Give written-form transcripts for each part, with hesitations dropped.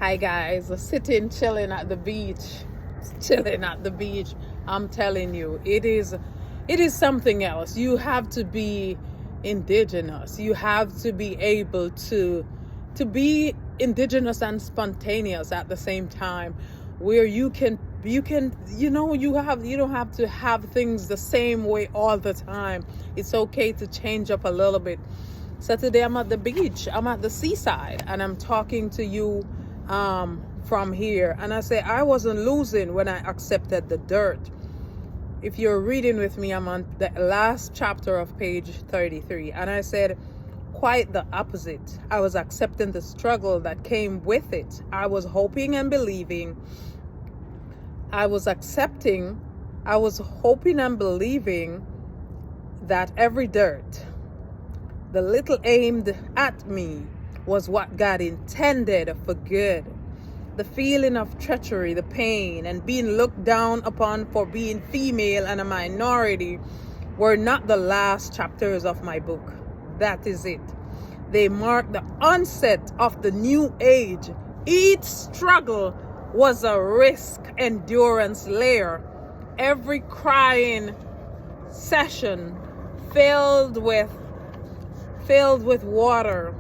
Hi guys, sitting chilling at the beach. Chilling at the beach. I'm telling you, it is something else. You have to be indigenous. You have to be able to be indigenous and spontaneous at the same time, where you don't have to have things the same way all the time. It's okay to change up a little bit. So today I'm at the beach. I'm at the seaside, and I'm talking to you from here. And I say I wasn't losing when I accepted the dirt. If you're reading with me, I'm on the last chapter of page 33, and I said quite the opposite. I was accepting the struggle that came with it. I was hoping and believing. I was hoping and believing that every dirt, the little aimed at me, was what God intended for good. The feeling of treachery, the pain, and being looked down upon for being female and a minority were not the last chapters of my book. That is it. They mark the onset of the new age. Each struggle was a risk endurance layer. Every crying session filled with water.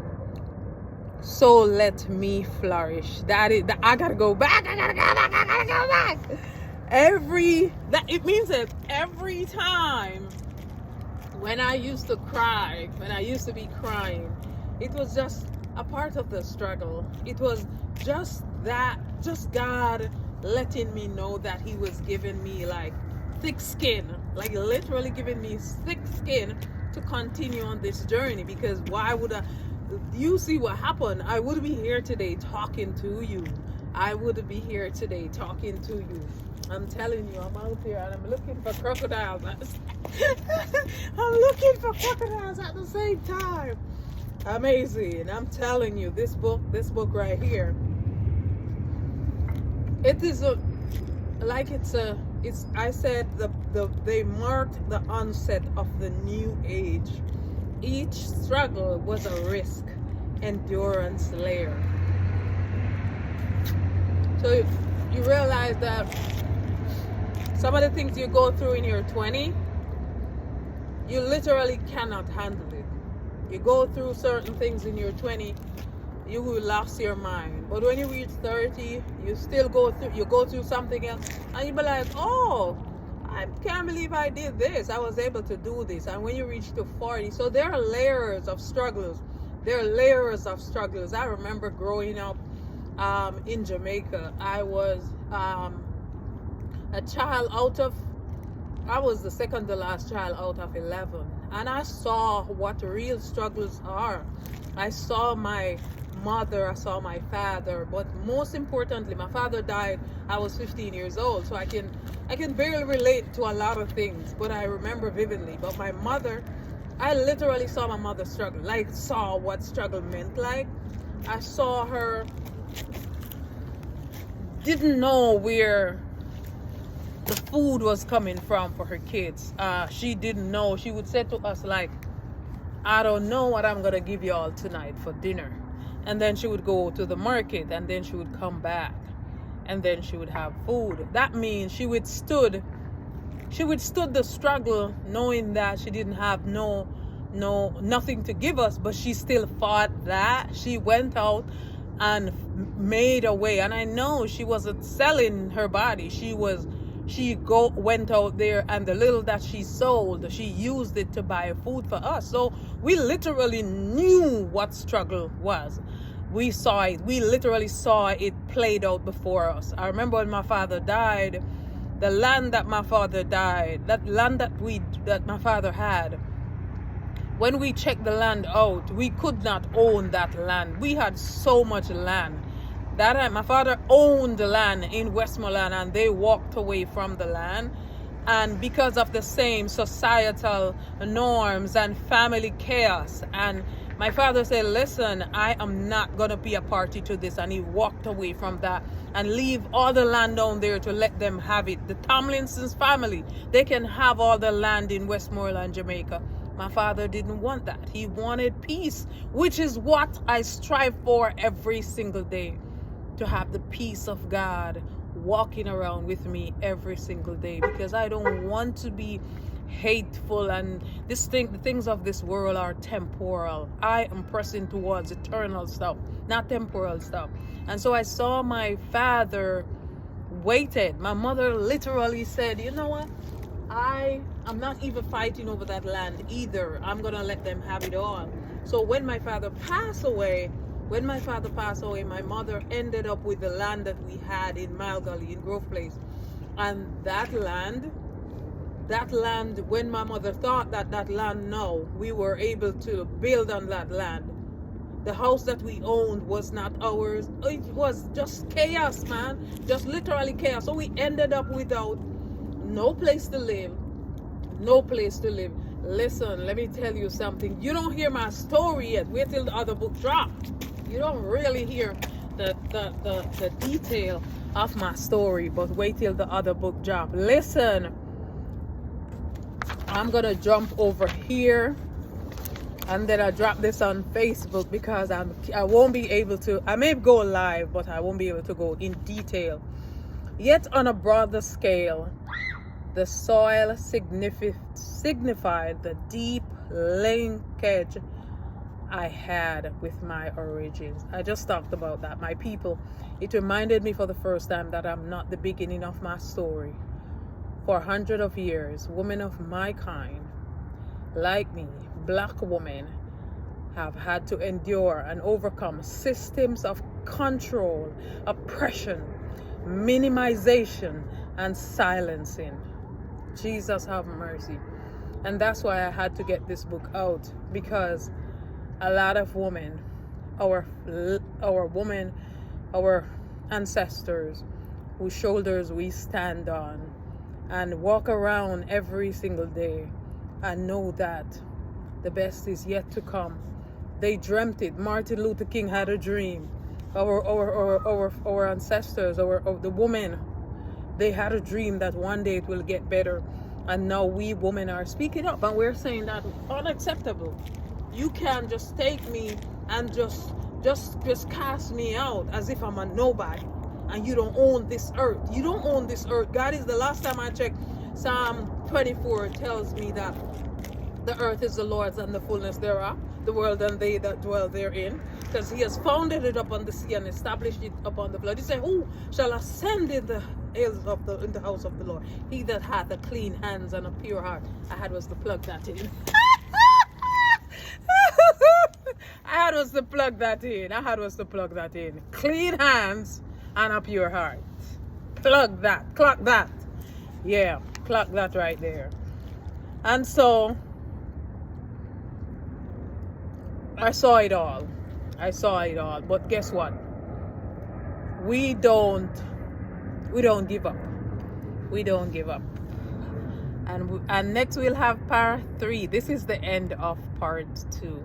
So let me flourish. I gotta go back. I gotta go back. It means that every time when I used to cry, when I used to be crying, it was just a part of the struggle. It was just God letting me know that He was giving me like thick skin, like literally giving me thick skin to continue on this journey. Because why would you see what happened? I would be here today talking to you. I'm telling you, I'm out there and I'm looking for crocodiles. I'm looking for crocodiles at the same time. Amazing. I'm telling you, this book right here, it is I said they marked the onset of the new age. Each struggle was a risk endurance layer. So you realize that some of the things you go through in your 20, you literally cannot handle it. You go through certain things in your 20, you will lose your mind. But when you reach 30, you go through something else, and you be like, oh, I can't believe I did this. I was able to do this. And when you reach to 40, so there are layers of struggles. I remember growing up in Jamaica. I was I was the second to last child out of 11. And I saw what real struggles are. I saw my mother, I saw my father, but most importantly, my father died. I was 15 years old, so I can barely relate to a lot of things, but I remember vividly. But my mother, I literally saw my mother struggle, like saw what struggle meant. Like I saw her didn't know where the food was coming from for her kids. She didn't know. She would say to us like, I don't know what I'm gonna give you all tonight for dinner. And then she would go to the market, and then she would come back, and then she would have food. That means she withstood the struggle, knowing that she didn't have nothing to give us, but she still fought that. She went out and made a way. And I know she wasn't selling her body. Went out there, and the little that she sold, she used it to buy food for us. So we literally knew what struggle was. We saw it. We literally saw it played out before us. I remember when my father died, the land that my father died, that land that my father had, when we checked the land out, we could not own that land. We had so much land. That time, my father owned the land in Westmoreland, and they walked away from the land. And because of the same societal norms and family chaos, and my father said, listen, I am not going to be a party to this. And he walked away from that and leave all the land down there to let them have it. The Tomlinson's family, they can have all the land in Westmoreland, Jamaica. My father didn't want that. He wanted peace, which is what I strive for every single day. to have the peace of God walking around with me every single day, because I don't want to be hateful, and the things of this world are temporal. I am pressing towards eternal stuff, not temporal stuff. And so I saw my father waited. My mother literally said, you know what, I'm not even fighting over that land either. I'm gonna let them have it all. So when my father passed away, my mother ended up with the land that we had in Mile Gully, in Grove Place. And that land, when my mother thought that land, no, we were able to build on that land. The house that we owned was not ours. It was just chaos, man. Just literally chaos. So we ended up without no place to live. Listen, let me tell you something. You don't hear my story yet. Wait till the other book drop. You don't really hear the detail of my story, but wait till the other book drop. Listen, I'm gonna jump over here, and then I drop this on Facebook, because I won't be able to. I may go live, but I won't be able to go in detail. Yet on a broader scale, the soil signified the deep linkage I had with my origins. I just talked about that. My people, it reminded me for the first time that I'm not the beginning of my story. For hundreds of years, women of my kind, like me, black women, have had to endure and overcome systems of control, oppression, minimization, and silencing. Jesus have mercy. And that's why I had to get this book out, because a lot of women, our ancestors, whose shoulders we stand on and walk around every single day, and know that the best is yet to come. They dreamt it. Martin Luther King had a dream. Our ancestors, the women, they had a dream that one day it will get better. And now we women are speaking up, and we're saying that unacceptable. You can't just take me and just cast me out as if I'm a nobody, and you don't own this earth. You don't own this earth. God is, the last time I checked, Psalm 24 tells me that the earth is the Lord's and the fullness thereof, the world and they that dwell therein, because he has founded it upon the sea and established it upon the flood. He said, who shall ascend in the hills in the house of the Lord? He that hath a clean hands and a pure heart. I had was to plug that in. I had was to plug that in. Clean hands and a pure heart. Plug that. Clock that. Yeah, clock that right there. And so I saw it all. But guess what? We don't give up. And next we'll have part 3. This is the end of part 2.